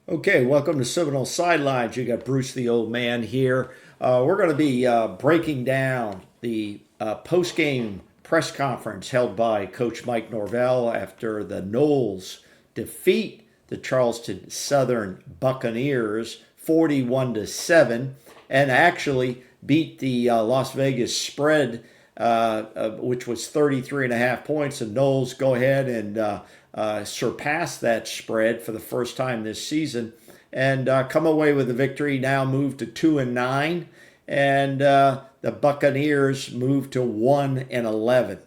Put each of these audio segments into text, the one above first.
Okay, welcome to Seminole Sidelines. You got Bruce the Old Man here. We're going to be breaking down the post-game press conference held by Coach Mike Norvell after the Noles defeat the Charleston Southern Buccaneers 41-7, and actually beat the Las Vegas spread, which was 33 and a half points. And Noles go ahead and surpass that spread for the first time this season and come away with a victory. Now move to 2-9, and the Buccaneers move to 1-11.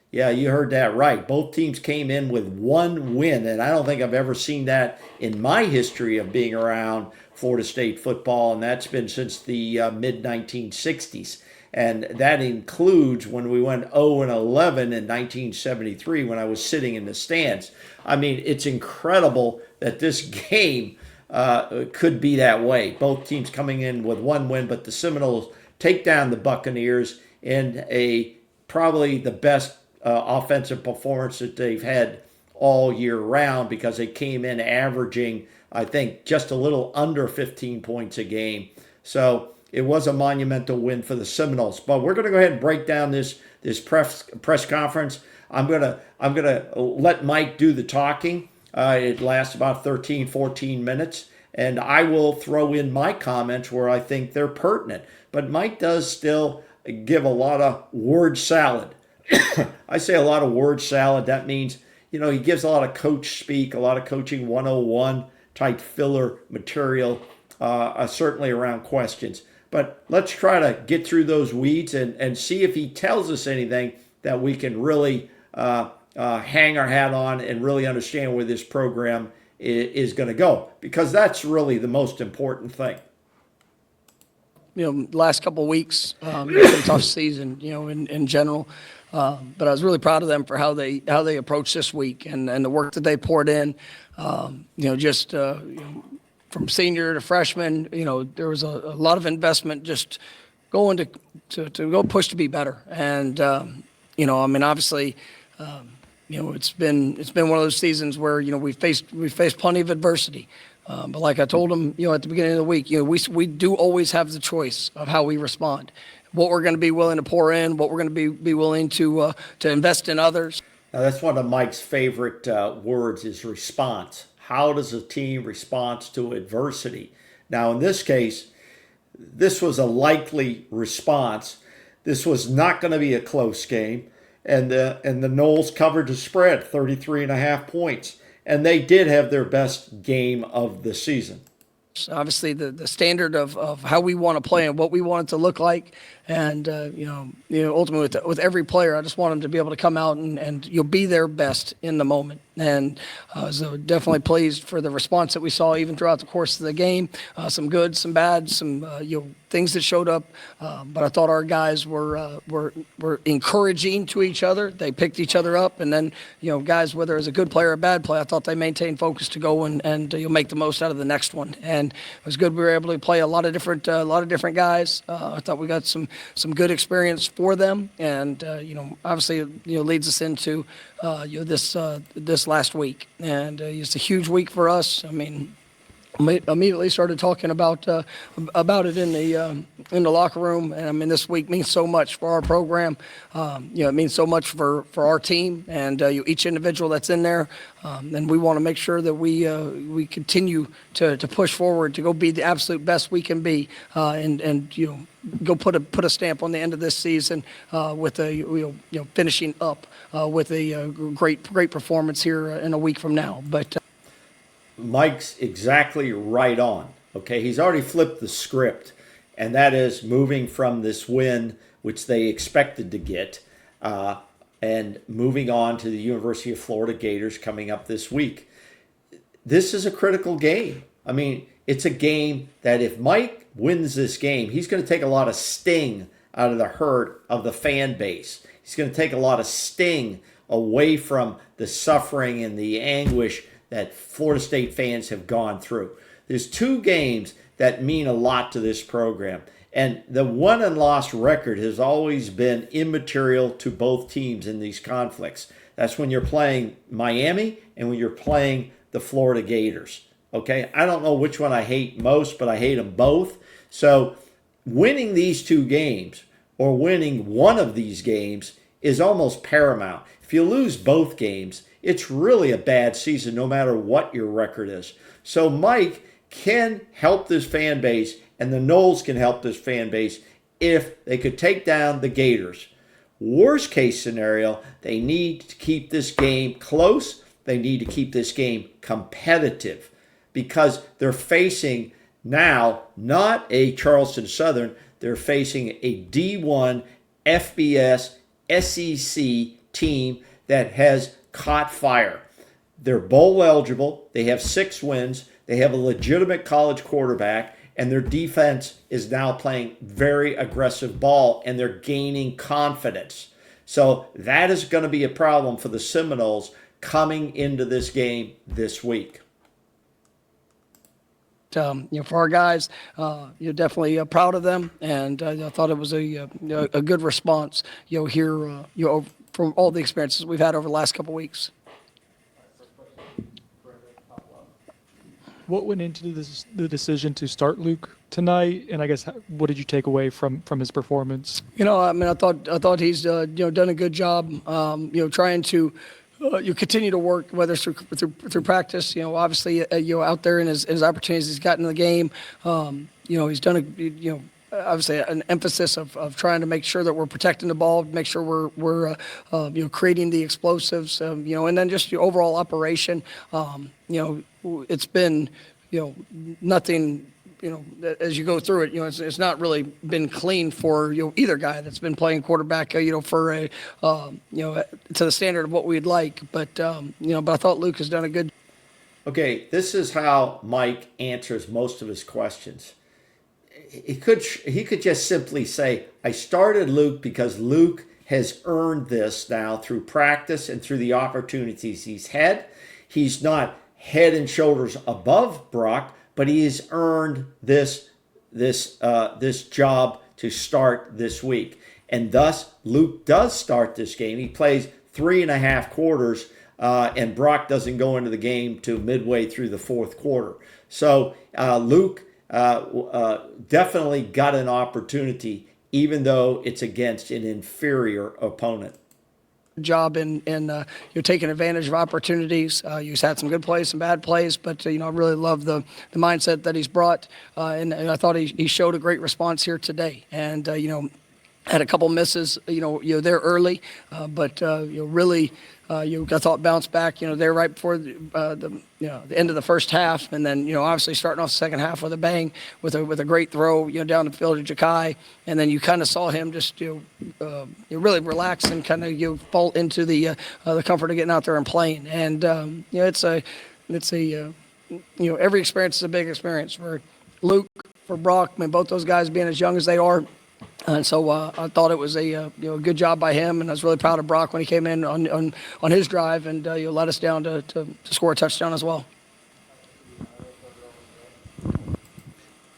Yeah, you heard that right. Both teams came in with one win, and I don't think I've ever seen that in my history of being around Florida State football, and that's been since the mid 1960s. And that includes when we went 0-11 in 1973 when I was sitting in the stands. I mean, it's incredible that this game could be that way. Both teams coming in with one win, but the Seminoles take down the Buccaneers in probably the best offensive performance that they've had all year round, because they came in averaging, I think, just a little under 15 points a game. So it was a monumental win for the Seminoles. But we're going to go ahead and break down this press conference. I'm gonna let Mike do the talking. It lasts about 13, 14 minutes, and I will throw in my comments where I think they're pertinent. But Mike does still give a lot of word salad. I say a lot of word salad. That means, he gives a lot of coach speak, a lot of coaching 101 type filler material, certainly around questions. But let's try to get through those weeds and see if he tells us anything that we can really hang our hat on and really understand where this program is going to go, because that's really the most important thing. Last couple of weeks, it's been a tough season, in general. But I was really proud of them for how they approached this week and the work that they poured in. From senior to freshman, there was a lot of investment just going to go push to be better. And obviously, it's been one of those seasons where we faced plenty of adversity. But like I told them, at the beginning of the week, we do always have the choice of how we respond, what we're going to be willing to pour in, what we're going to be willing to invest in others. Now, that's one of Mike's favorite words is response. How does a team respond to adversity? Now, in this case, this was a likely response. This was not going to be a close game, and the Noles covered the spread, 33 and a half points, and they did have their best game of the season. Obviously, the standard of how we want to play and what we want it to look like, and ultimately with every player, I just want them to be able to come out and you'll be their best in the moment. And so definitely pleased for the response that we saw even throughout the course of the game. Some good, some bad, some things that showed up. But I thought our guys were encouraging to each other. They picked each other up, and then guys, whether it was a good play or a bad play, I thought they maintained focus to go and you'll make the most out of the next one. And it was good we were able to play a lot of different guys. I thought we got some good experience for them, and obviously leads us into this last week, and it's a huge week for us. I mean, immediately started talking about it in the locker room, and I mean, this week means so much for our program. It means so much for our team and each individual that's in there, and we want to make sure that we continue to push forward to go be the absolute best we can be, and go put a stamp on the end of this season with finishing up with a great performance here in a week from now. But Mike's exactly right on. Okay, he's already flipped the script, and that is moving from this win, which they expected to get, and moving on to the University of Florida Gators coming up this week. This is a critical game. I mean, it's a game that if Mike wins this game, he's going to take a lot of sting out of the hurt of the fan base. He's going to take a lot of sting away from the suffering and the anguish that Florida State fans have gone through. There's two games that mean a lot to this program, and the won and lost record has always been immaterial to both teams in these conflicts. That's when you're playing Miami and when you're playing the Florida Gators. Okay, I don't know which one I hate most, but I hate them both. So winning these two games or winning one of these games is almost paramount. If you lose both games, it's really a bad season no matter what your record is. So Mike can help this fan base, and the Noles can help this fan base if they could take down the Gators. Worst case scenario, they need to keep this game close. They need to keep this game competitive because they're facing now not a Charleston Southern, they're facing a D1 FBS SEC team that has caught fire. They're bowl eligible. They have 6 wins. They have a legitimate college quarterback, and their defense is now playing very aggressive ball, and they're gaining confidence. So that is going to be a problem for the Seminoles coming into this game this week. For our guys, you're definitely proud of them, and I thought it was a good response. Here, from all the experiences we've had over the last couple of weeks. What went into the decision to start Luke tonight, and I guess what did you take away from his performance? I thought he's done a good job. Trying to you continue to work, whether it's through practice. Obviously, out there in his opportunities he's gotten in the game. He's done obviously an emphasis of trying to make sure that we're protecting the ball, make sure we're creating the explosives, and then just the overall operation. It's been nothing. As you go through it, it's not really been clean for either guy that's been playing quarterback, for a to the standard of what we'd like. But I thought Luke has done a good. Okay, this is how Mike answers most of his questions. He could just simply say, I started Luke because Luke has earned this now through practice and through the opportunities he's had. He's not head and shoulders above Brock, but he has earned this job to start this week. And thus, Luke does start this game. He plays 3.5 quarters, and Brock doesn't go into the game to midway through the 4th quarter. So Luke definitely got an opportunity, even though it's against an inferior opponent. Job in you're taking advantage of opportunities. He's had some good plays, some bad plays, but I really love the mindset that he's brought, and I thought he showed a great response here today. And had a couple misses, there early, but really. I thought bounced back, there right before the end of the first half, and then obviously starting off the second half with a bang, with a great throw, down the field to Ja'Kai, and then you kind of saw him just really relax and kind of fall into the comfort of getting out there and playing, and it's a every experience is a big experience for Luke, for Brock. I mean, both those guys being as young as they are. And so I thought it was a good job by him, and I was really proud of Brock when he came in on his drive and let us down to score a touchdown as well.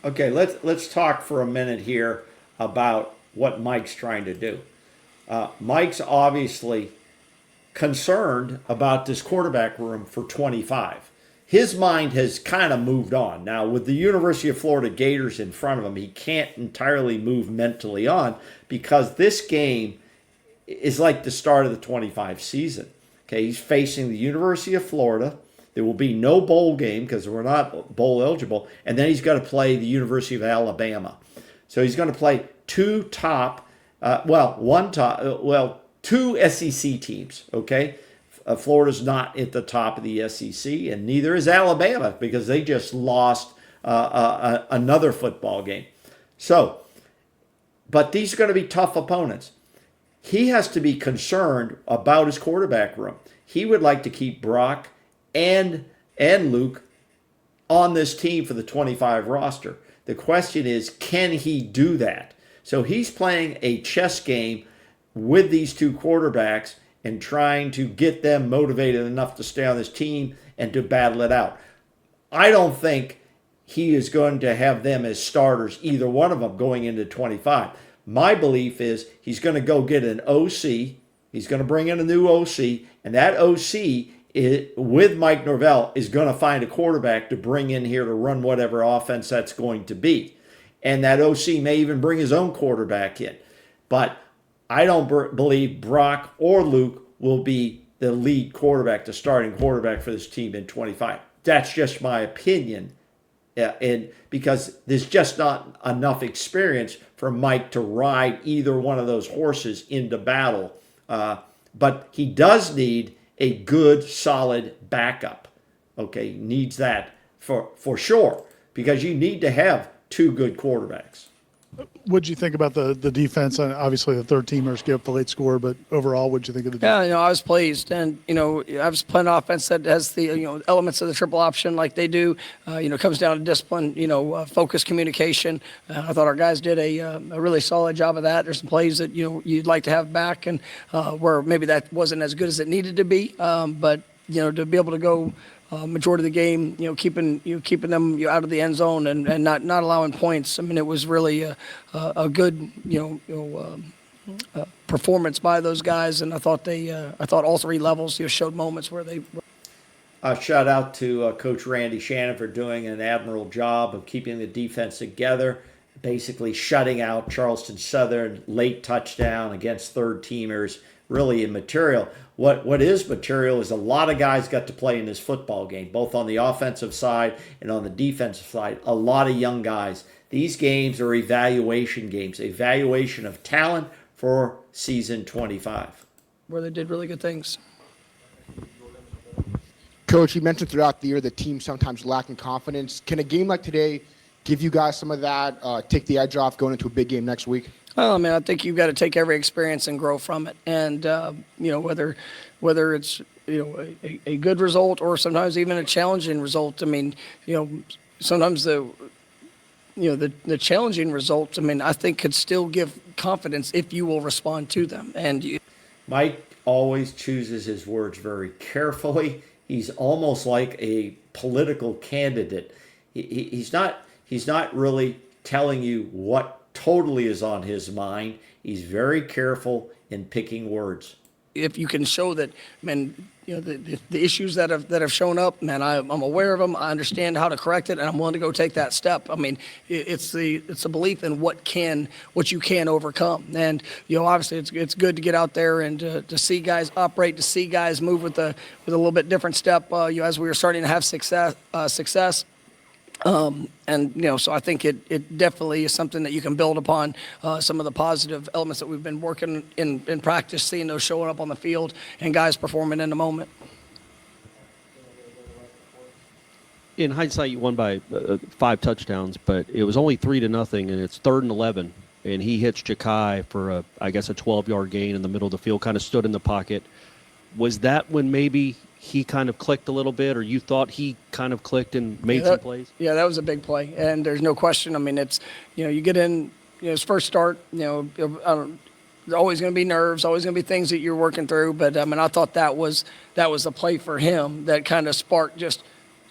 Okay, let's talk for a minute here about what Mike's trying to do. Mike's obviously concerned about this quarterback room for 25. His mind has kind of moved on. Now, with the University of Florida Gators in front of him, he can't entirely move mentally on because this game is like the start of the 25 season. Okay, he's facing the University of Florida. There will be no bowl game because we're not bowl eligible. And then he's got to play the University of Alabama. So he's going to play two SEC teams, okay? Florida's not at the top of the SEC, and neither is Alabama because they just lost another football game. So, but these are going to be tough opponents. He has to be concerned about his quarterback room. He would like to keep Brock and Luke on this team for the 25 roster. The question is, can he do that? So he's playing a chess game with these two quarterbacks and trying to get them motivated enough to stay on this team and to battle it out. I don't think he is going to have them as starters, either one of them, going into 25. My belief is he's going to go get an OC. He's going to bring in a new OC, and that OC with Mike Norvell, is going to find a quarterback to bring in here to run whatever offense that's going to be. And that OC may even bring his own quarterback in. But I don't believe Brock or Luke will be the lead quarterback, the starting quarterback for this team in 25. That's just my opinion. And because there's just not enough experience for Mike to ride either one of those horses into battle. But he does need a good, solid backup. Okay, needs that for sure, because you need to have two good quarterbacks. What'd you think about the defense? And obviously, the third teamers gave up the late score, but overall, what'd you think of the defense? Yeah, I was pleased, and I was playing offense that has the elements of the triple option like they do. Comes down to discipline, focus, communication. I thought our guys did a really solid job of that. There's some plays that you'd like to have back, and where maybe that wasn't as good as it needed to be. But to be able to go majority of the game, keeping them out of the end zone and not allowing points. I mean, it was really a good performance by those guys, and I thought all three levels showed moments where they. Shout out to Coach Randy Shannon for doing an admirable job of keeping the defense together, basically shutting out Charleston Southern, late touchdown against third teamers, really immaterial. What is material is a lot of guys got to play in this football game, both on the offensive side and on the defensive side. A lot of young guys. These games are evaluation games, evaluation of talent for season 25. Where they did really good things. Coach, you mentioned throughout the year the team sometimes lacking confidence. Can a game like today give you guys some of that, take the edge off going into a big game next week? Well, I mean, I think you've got to take every experience and grow from it. And, whether it's, a good result or sometimes even a challenging result. I mean, sometimes the challenging results, I mean, I think could still give confidence if you will respond to them. And Mike always chooses his words very carefully. He's almost like a political candidate. He's not really telling you what totally is on his mind. He's very careful in picking words. If you can show that, man, the issues that have shown up, man, I'm aware of them. I understand how to correct it, and I'm willing to go take that step. I mean, it's the belief in what you can overcome. And obviously, it's good to get out there and to see guys operate, to see guys move with a little bit different step. As we were starting to have success. So I think it definitely is something that you can build upon, some of the positive elements that we've been working in practice, seeing those showing up on the field and guys performing in the moment. In hindsight, you won by 5 touchdowns, but it was only 3-0, and it's 3rd and 11, and he hits Jakai for a 12-yard gain in the middle of the field, kind of stood in the pocket. Was that when maybe he kind of clicked a little bit, or you thought he kind of clicked and made some plays? Yeah, that was a big play, and there's no question. I mean, it's, you get in, his first start, there's always going to be nerves, always going to be things that you're working through, but I mean, I thought that was a play for him that kind of sparked just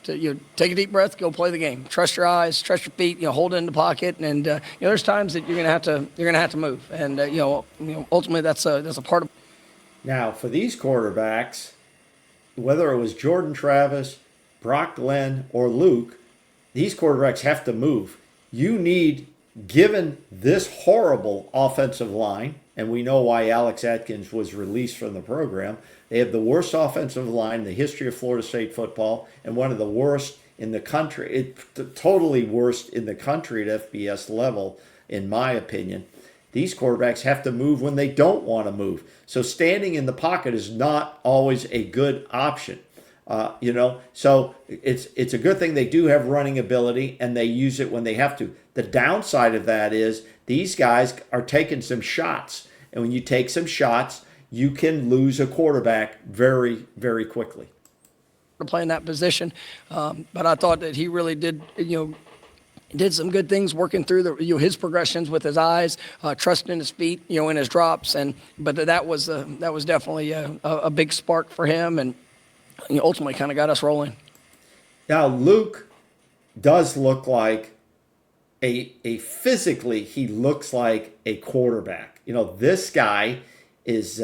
to, take a deep breath, go play the game, trust your eyes, trust your feet, hold it in the pocket, and there's times that you're going to have to move, and ultimately that's a part of. Now, for these quarterbacks, whether it was Jordan Travis, Brock Glenn, or Luke, these quarterbacks have to move. You need, given this horrible offensive line, and we know why Alex Atkins was released from the program, they have the worst offensive line in the history of Florida State football and one of the worst in the country, totally worst in the country at FBS level, in my opinion. These quarterbacks have to move when they don't want to move. So standing in the pocket is not always a good option. So it's a good thing they do have running ability and they use it when they have to. The downside of that is these guys are taking some shots. And when you take some shots, you can lose a quarterback very, very quickly. To play in that position, but I thought that he really did, did some good things working through his progressions with his eyes, trusting his feet, in his drops, but that was definitely a big spark for him, and ultimately kind of got us rolling. Now Luke does look like physically he looks like a quarterback. This guy is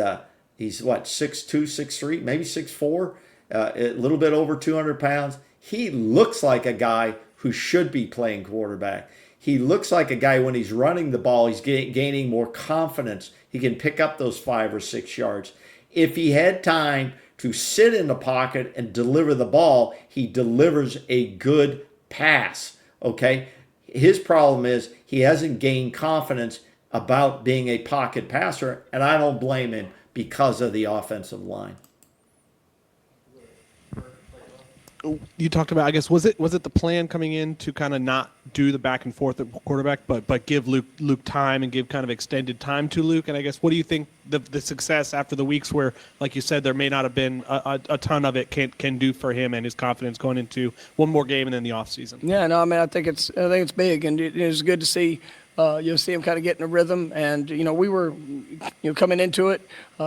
he's what 6'2", 6'3", maybe 6'4". a little bit over 200 pounds. He looks like a guy who should be playing quarterback. He looks like a guy when he's running the ball, he's gaining more confidence. He can pick up those 5 or 6 yards. If he had time to sit in the pocket and deliver the ball, he delivers a good pass, okay? His problem is he hasn't gained confidence about being a pocket passer, and I don't blame him because of the offensive line. You talked about, I guess, was it the plan coming in to kind of not do the back and forth at quarterback, but give Luke time and give kind of extended time to Luke? And I guess, what do you think the success after the weeks where, like you said, there may not have been a ton of it can do for him and his confidence going into one more game and then the offseason? Yeah, no, I mean, I think it's big, and it was good to see. See him kind of get in a rhythm, and we were, coming into it,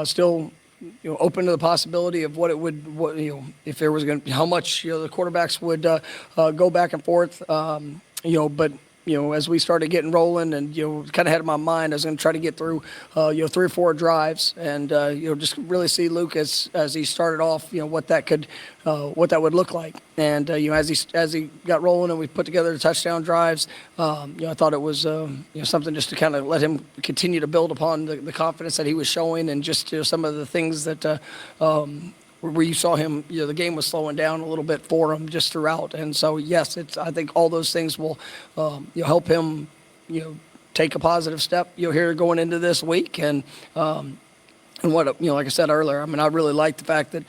still, open to the possibility of if there was going to, how much the quarterbacks would go back and forth, but. As we started getting rolling, and kind of had in my mind, I was going to try to get through, 3 or 4 drives, and just really see Luke as he started off, what that would look like, and as he got rolling and we put together the touchdown drives, I thought it was something just to kind of let him continue to build upon the confidence that he was showing, and just some of the things that. Where you saw him, the game was slowing down a little bit for him just throughout. And so, yes, I think all those things will help him, take a positive step, here going into this week. And what, like I said earlier, I mean, I really like the fact that,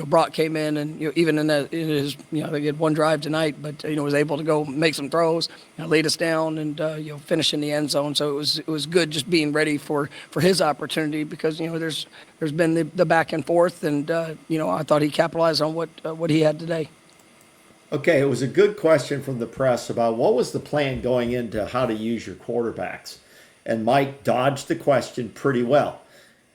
Brock came in and, even in his, they had one drive tonight, but, was able to go make some throws, lead us down and, finish in the end zone. So it was good just being ready for his opportunity, because, there's been the back and forth, and, I thought he capitalized on what he had today. Okay, it was a good question from the press about what was the plan going into how to use your quarterbacks. And Mike dodged the question pretty well.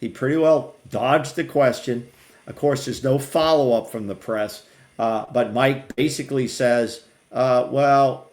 He pretty well dodged the question. Of course, there's no follow-up from the press, but Mike basically says, we're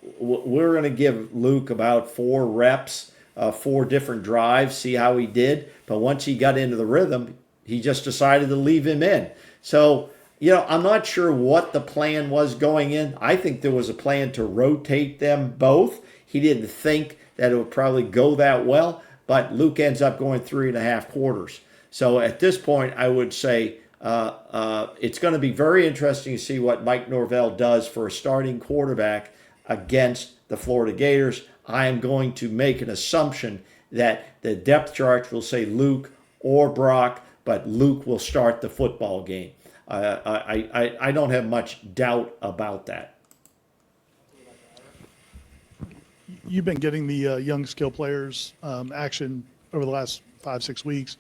going to give Luke about 4 reps, 4 different drives, see how he did. But once he got into the rhythm, he just decided to leave him in. So, I'm not sure what the plan was going in. I think there was a plan to rotate them both. He didn't think that it would probably go that well, but Luke ends up going 3.5 quarters. So at this point, I would say it's going to be very interesting to see what Mike Norvell does for a starting quarterback against the Florida Gators. I am going to make an assumption that the depth chart will say Luke or Brock, but Luke will start the football game. I don't have much doubt about that. You've been getting the young skill players action over the last 5-6 weeks,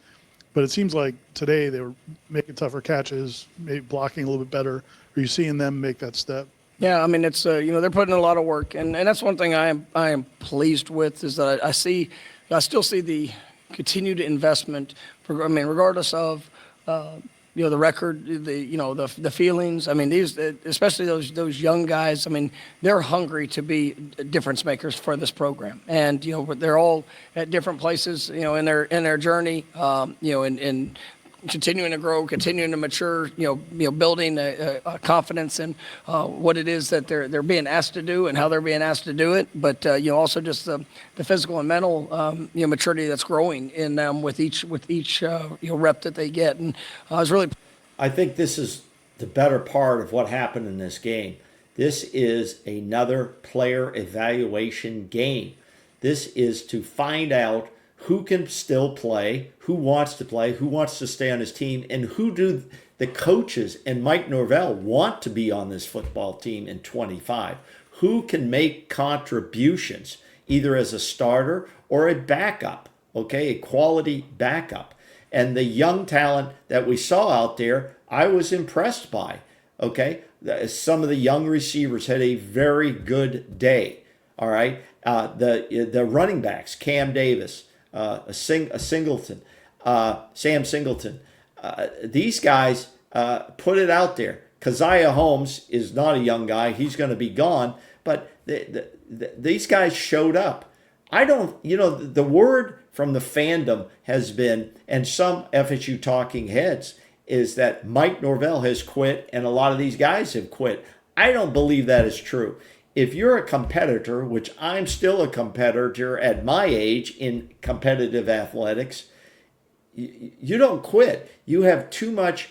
but it seems like today they were making tougher catches, maybe blocking a little bit better. Are you seeing them make that step? Yeah, I mean, it's they're putting in a lot of work, and that's one thing I am pleased with, is that I still see the continued investment. I mean, regardless of the record, the feelings. I mean, these, especially those young guys. I mean, they're hungry to be difference makers for this program, and they're all at different places, in their journey, and continuing to grow, continuing to mature, building a confidence in what it is that they're being asked to do and how they're being asked to do it. But also just the physical and mental maturity that's growing in them with each rep that they get. And I think this is the better part of what happened in this game. This is another player evaluation game. This is to find out who can still play, who wants to stay on his team, and who do the coaches and Mike Norvell want to be on this football team in 25. Who can make contributions, either as a starter or a backup, okay, a quality backup. And the young talent that we saw out there, I was impressed by, okay. Some of the young receivers had a very good day, all right. The running backs, Cam Davis, Singleton, Sam Singleton. These guys put it out there. Keziah Holmes is not a young guy. He's going to be gone. But these guys showed up. The word from the fandom has been, and some FSU talking heads, is that Mike Norvell has quit and a lot of these guys have quit. I don't believe that is true. If you're a competitor, which I'm still a competitor at my age in competitive athletics, you don't quit. You have too much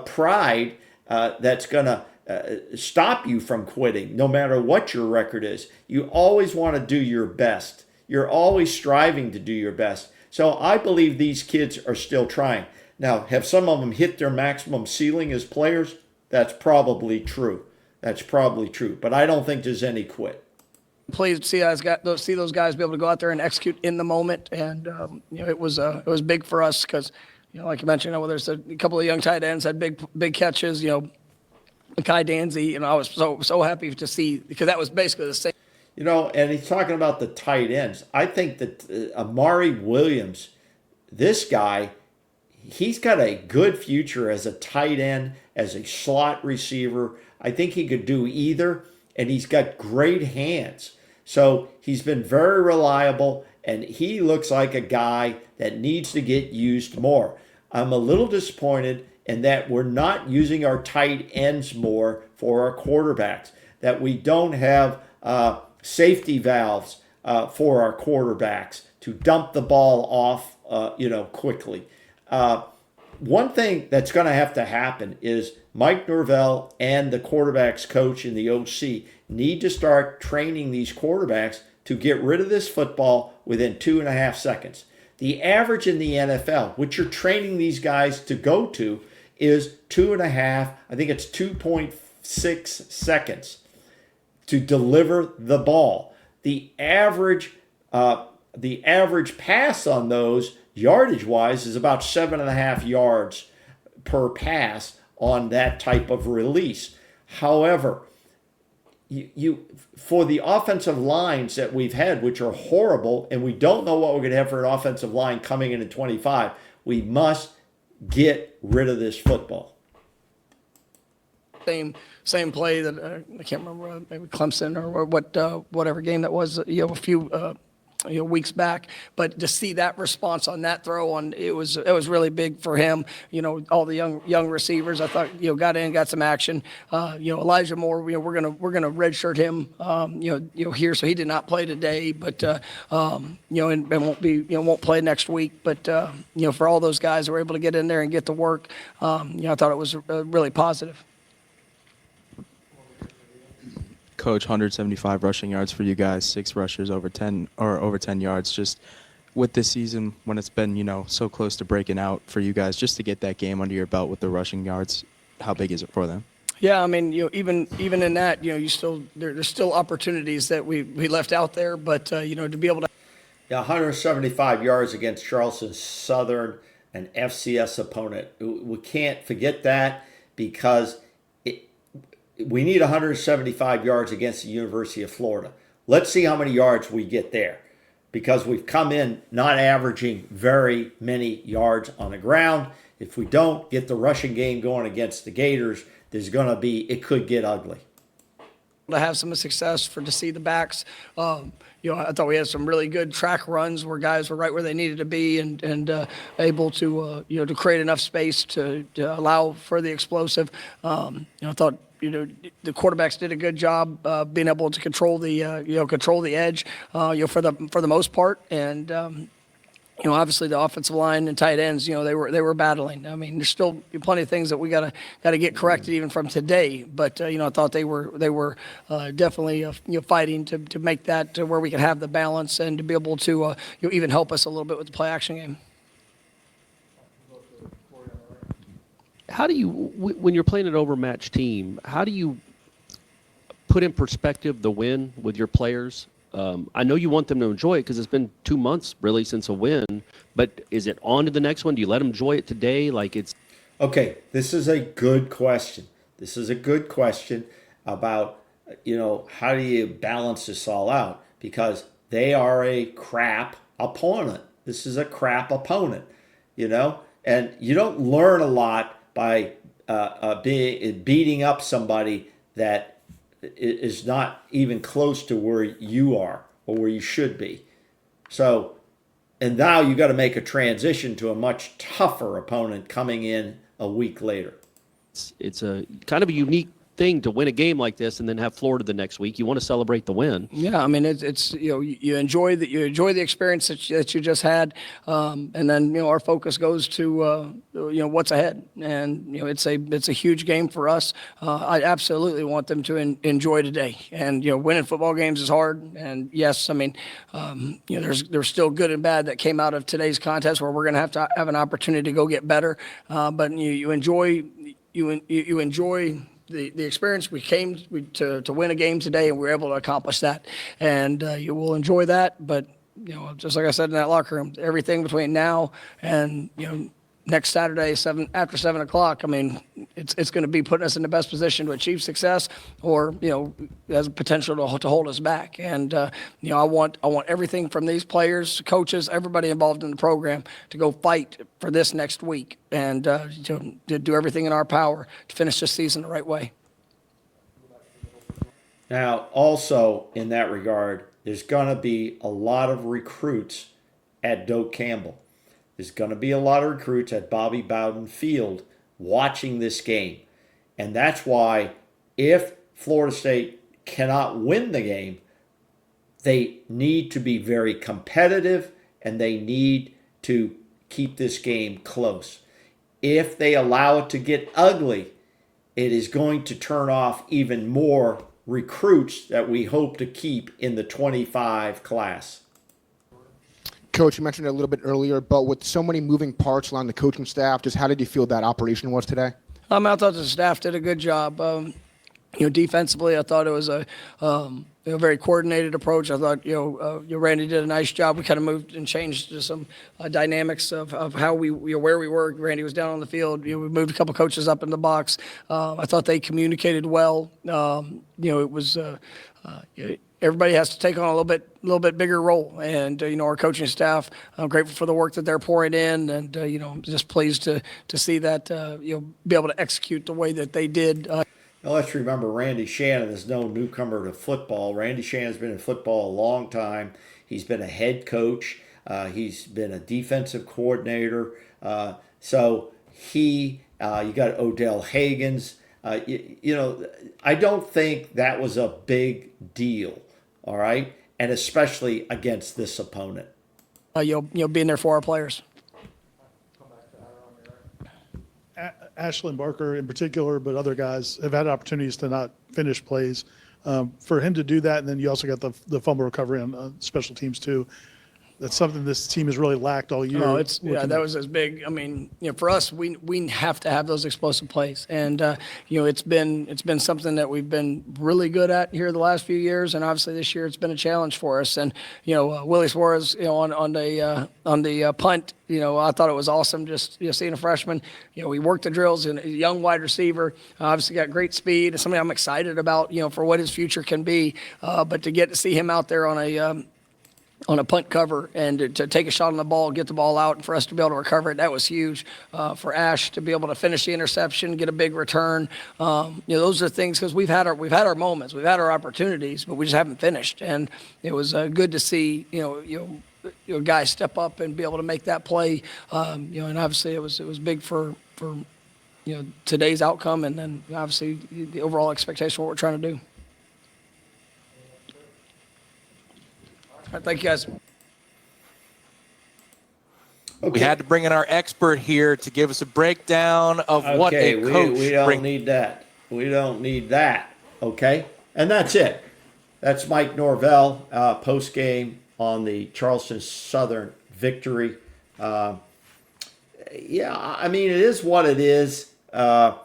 pride that's going to stop you from quitting, no matter what your record is. You always want to do your best. You're always striving to do your best. So I believe these kids are still trying. Now, have some of them hit their maximum ceiling as players? That's probably true. That's probably true. But I don't think there's any quit. Pleased to see those guys be able to go out there and execute in the moment, and it was big for us because, like you mentioned, there's a couple of young tight ends had big catches. Kai Danzy, I was so happy to see, because that was basically the same. And he's talking about the tight ends. I think that Amari Williams, this guy, he's got a good future as a tight end, as a slot receiver. I think he could do either, and he's got great hands. So he's been very reliable, and he looks like a guy that needs to get used more. I'm a little disappointed in that we're not using our tight ends more for our quarterbacks, that we don't have safety valves for our quarterbacks to dump the ball off, quickly. One thing that's going to have to happen is Mike Norvell and the quarterbacks coach and the OC need to start training these quarterbacks to get rid of this football within 2.5 seconds. The average in the NFL, which you're training these guys to go to, is 2.5, I think it's 2.6 seconds to deliver the ball. The average pass on those, yardage-wise, is about 7.5 yards per pass on that type of release. However, you for the offensive lines that we've had, which are horrible, and we don't know what we're going to have for an offensive line coming in 25, we must get rid of this football. Same play that I can't remember, maybe Clemson or whatever game that was, a few weeks back. But to see that response on that throw, it was really big for him. All the young receivers, I thought, got in, got some action. Elijah Moore, we're gonna redshirt him, here, so he did not play today, but and won't play next week. But for all those guys that were able to get in there and get to work, I thought it was really positive. Coach, 175 rushing yards for you guys, 6 rushers over 10 yards. Just with this season, when it's been, so close to breaking out for you guys, just to get that game under your belt with the rushing yards, how big is it for them? Yeah, I mean, even in that, there's still opportunities that we left out there, but to be able to. Yeah, 175 yards against Charleston Southern, an FCS opponent. We can't forget that, because we need 175 yards against the University of Florida. Let's see how many yards we get there, because we've come in not averaging very many yards on the ground. If we don't get the rushing game going against the Gators, it could get ugly. To have some success, to see the backs. I thought we had some really good track runs where guys were right where they needed to be and able to to create enough space to allow for the explosive. I thought the quarterbacks did a good job being able to control the edge for the most part, and obviously the offensive line and tight ends, they were battling. I mean, there's still plenty of things that we got to get corrected even from today. But I thought they were definitely fighting to make that to where we could have the balance and to be able to even help us a little bit with the play action game. How do you, when you're playing an overmatched team, how do you put in perspective the win with your players? I know you want them to enjoy it because it's been 2 months really since a win, but is it on to the next one? Do you let them enjoy it today? Okay, this is a good question. This is a good question about, how do you balance this all out? Because they are a crap opponent. This is a crap opponent, and you don't learn a lot by beating up somebody that is not even close to where you are or where you should be. So, and now you got to make a transition to a much tougher opponent coming in a week later. It's a kind of a unique thing to win a game like this and then have Florida the next week. You want to celebrate the win. Yeah, I mean it's you enjoy the experience that you just had, and then our focus goes to what's ahead, and it's a huge game for us. I absolutely want them to enjoy today, and winning football games is hard, and yes, I mean there's still good and bad that came out of today's contest where we're going to have an opportunity to go get better, but you enjoy the experience. We came to win a game today, and we were able to accomplish that. And you will enjoy that. But just like I said in that locker room, everything between now and next Saturday, after 7 o'clock. I mean, it's going to be putting us in the best position to achieve success, or has a potential to hold us back. And I want everything from these players, coaches, everybody involved in the program to go fight for this next week, and to do everything in our power to finish this season the right way. Now, also in that regard, there's going to be a lot of recruits at Doak Campbell. There's going to be a lot of recruits at Bobby Bowden Field watching this game. And that's why if Florida State cannot win the game, they need to be very competitive and they need to keep this game close. If they allow it to get ugly, it is going to turn off even more recruits that we hope to keep in the 25 class. Coach, you mentioned it a little bit earlier, but with so many moving parts along the coaching staff, just how did you feel that operation was today? I thought the staff did a good job. Defensively, I thought it was a very coordinated approach. I thought Randy did a nice job. We kind of moved and changed to some dynamics of how where we were. Randy was down on the field. We moved a couple coaches up in the box. I thought they communicated well. It was. Everybody has to take on a little bit bigger role, and our coaching staff. I'm grateful for the work that they're pouring in, and just pleased to see that be able to execute the way that they did. Now let's remember, Randy Shannon is no newcomer to football. Randy Shannon's been in football a long time. He's been a head coach. He's been a defensive coordinator. So you got Odell Hagens. I don't think that was a big deal. All right, and especially against this opponent. Being there for our players. Ashlyn Barker in particular, but other guys have had opportunities to not finish plays. For him to do that, and then you also got the fumble recovery on special teams too. That's something this team has really lacked all year. No, that was as big. I mean, for us, we have to have those explosive plays, and it's been something that we've been really good at here the last few years, and obviously this year it's been a challenge for us. And Willie Suarez, on the punt, I thought it was awesome just seeing a freshman. We worked the drills, and a young wide receiver, obviously got great speed. It's something I'm excited about, for what his future can be. But to get to see him out there on a punt cover and to take a shot on the ball, get the ball out, and for us to be able to recover it, that was huge. For Ash to be able to finish the interception, get a big return, those are things, because we've had our moments, we've had our opportunities, but we just haven't finished. And it was good to see guys step up and be able to make that play. And obviously it was big for today's outcome, and then obviously the overall expectation of what we're trying to do. All right, thank you, guys. We had to bring in our expert here to give us a breakdown of what a coach we don't need that. We don't need that. Okay, and that's it. That's Mike Norvell post game on the Charleston Southern victory. I mean, it is what it is. It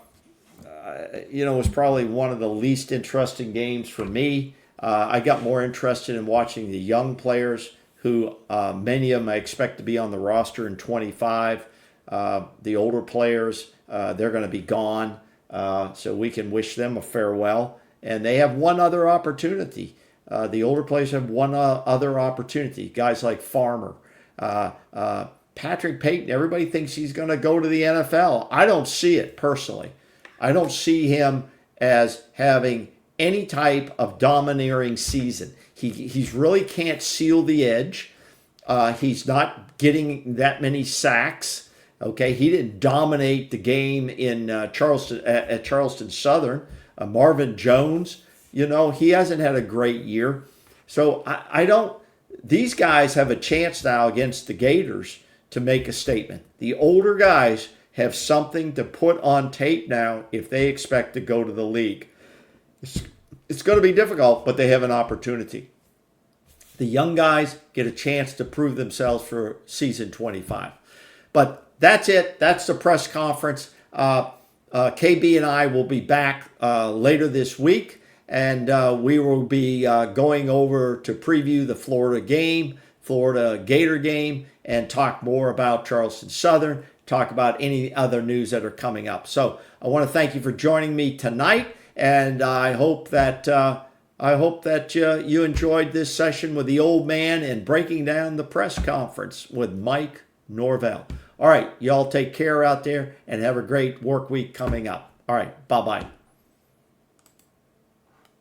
was probably one of the least interesting games for me. I got more interested in watching the young players who many of them I expect to be on the roster in 25. The older players, they're going to be gone, so we can wish them a farewell. And they have one other opportunity. The older players have one other opportunity. Guys like Farmer, Patrick Payton, everybody thinks he's going to go to the NFL. I don't see it personally. I don't see him as having any type of domineering season. He's really can't seal the edge. He's not getting that many sacks. Okay, he didn't dominate the game in Charleston at Charleston Southern. Marvin Jones, he hasn't had a great year. So I don't. These guys have a chance now against the Gators to make a statement. The older guys have something to put on tape now if they expect to go to the league. It's going to be difficult, but they have an opportunity. The young guys get a chance to prove themselves for season 25. But that's it. That's the press conference. KB and I will be back later this week, and we will be going over to preview the Florida Gator game, and talk more about Charleston Southern, talk about any other news that are coming up. So I want to thank you for joining me tonight, and I hope that you enjoyed this session with the old man and breaking down the press conference with Mike Norvell. All right, y'all take care out there and have a great work week coming up. All right, bye-bye.